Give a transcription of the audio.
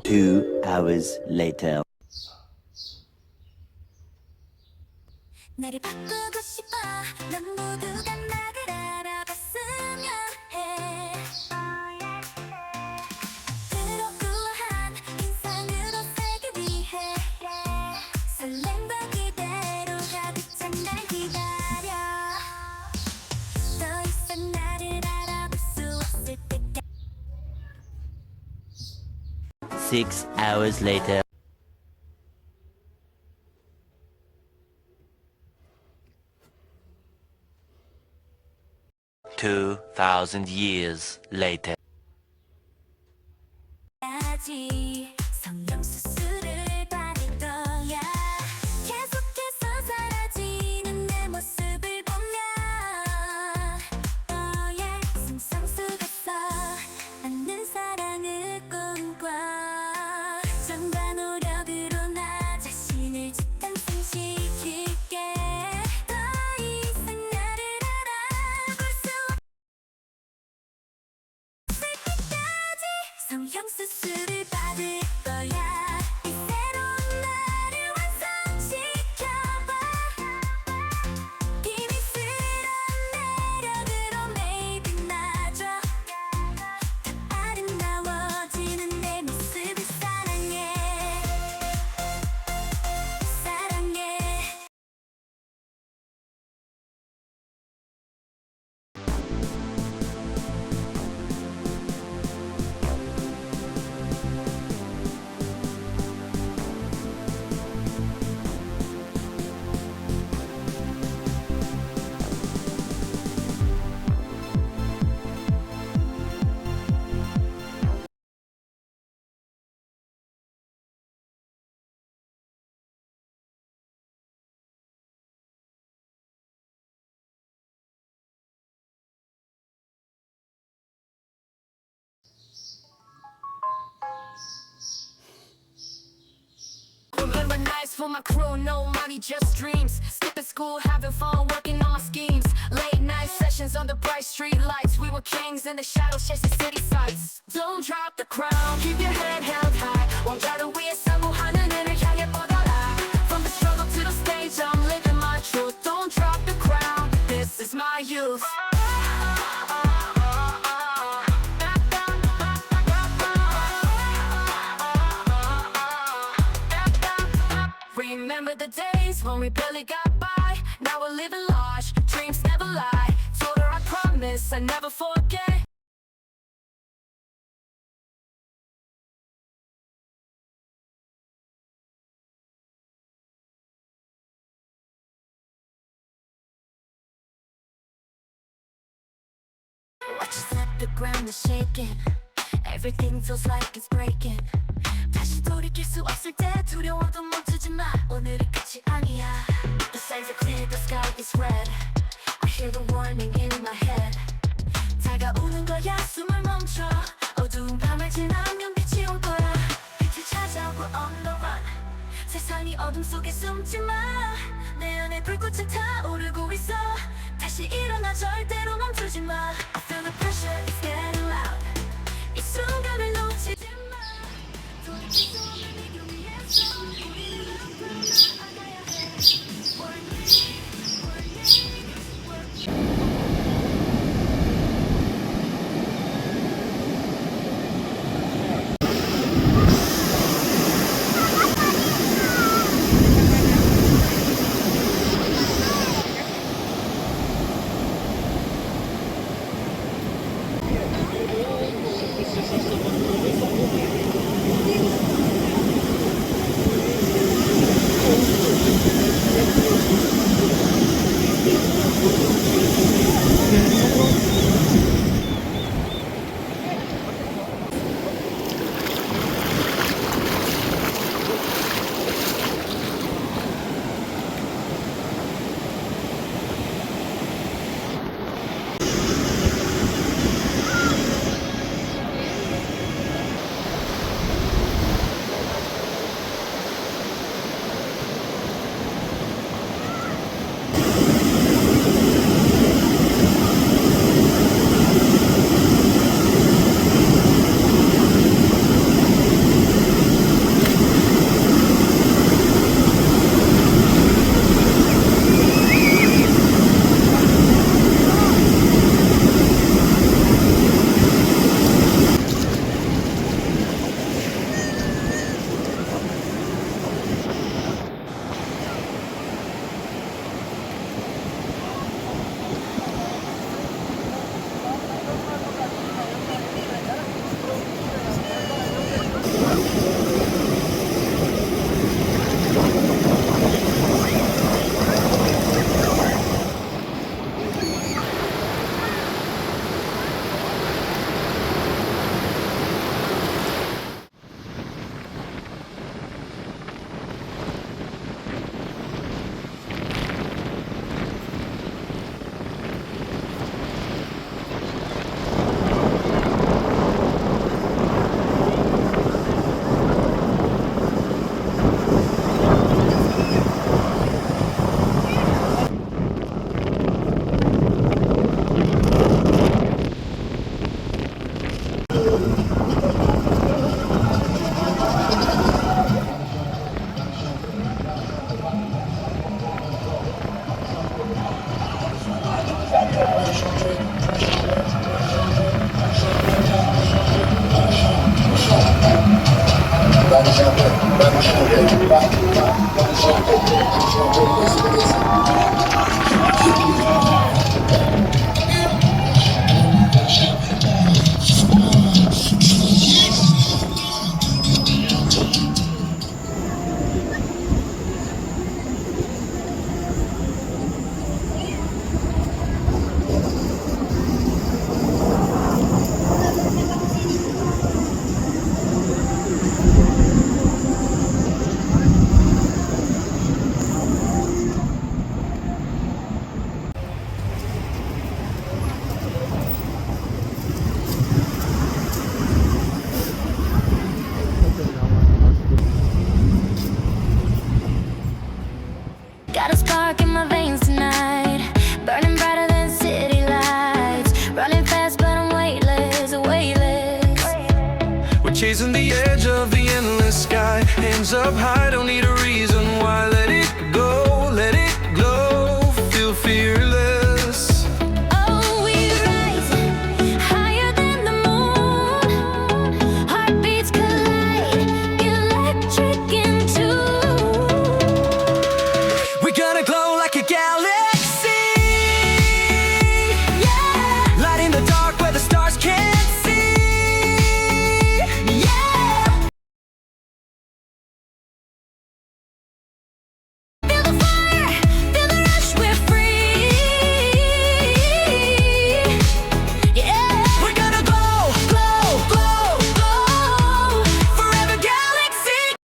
2 hours later. 나를 바꾸고 싶어. 넌 모두가 나를 알아봤으면 해. 그러한 인상으로 살기 위해 설렘과 기대로 가득 찬 날 기다려. 더 이상 나를 알아볼 수 없을 때까지. 6 hours later. 2,000 years later. 성형 수술을 받을 거야. 계속해서 사라지는 내 모습을 보면 너의 상상 속에서 않는 사랑을 꿈꿔. 정과 노력으로 나 자신을 재탄생시킬게. 더 이상 나를 알아볼 수 없을 때까지 성형 수술을 받을 거야. 이 새로운 나를 완성시켜봐. 비밀스러운 매력으로 매일 빛나줘. 더 아름다워지는 내 모습을 사랑해. 사랑해. 'Remember nights for my crew, no money, just dreams. Skipping school, having fun, working on my schemes. Late night sessions under bright street lights. We were kings in the shadows, chasing city sights. Don't drop the crown, keep your head held high. 왕자를 위해 성공하는 애를 향해 뻗어라. From the struggle to the stage, I'm living my truth. Don't drop the crown, this is my youth. Remember the days when we barely got by. Now we're living large, dreams never lie. Told her I promise I never forget. Watch us let the ground is shaking. Everything feels like it's breaking. 다시 돌이킬 수 없을 때 두려워도 멈추지 마. 오늘이 끝이 아니야. The signs are clear, the sky is red. I hear the warning in my head. 다가오는 거야, 숨을 멈춰. 어두운 밤을 지나면 빛이 올 거야. 빛을 찾아오고 on the run. 세상이 어둠 속에 숨지 마. 내 안에 불꽃이 타오르고 있어. 다시 일어나 절대로 멈추지 마. I feel the pressure is getting loud. 이 순간을 놓치지 마. 돌이킬 수 없는 이 길 위에서 우리는 앞으로 나아가야 해. Work me, work me, work me. Got a spark in my veins tonight, burning brighter than city lights. Running fast but I'm weightless, weightless. We're chasing the edge of the endless sky. Hands up high, don't need a reason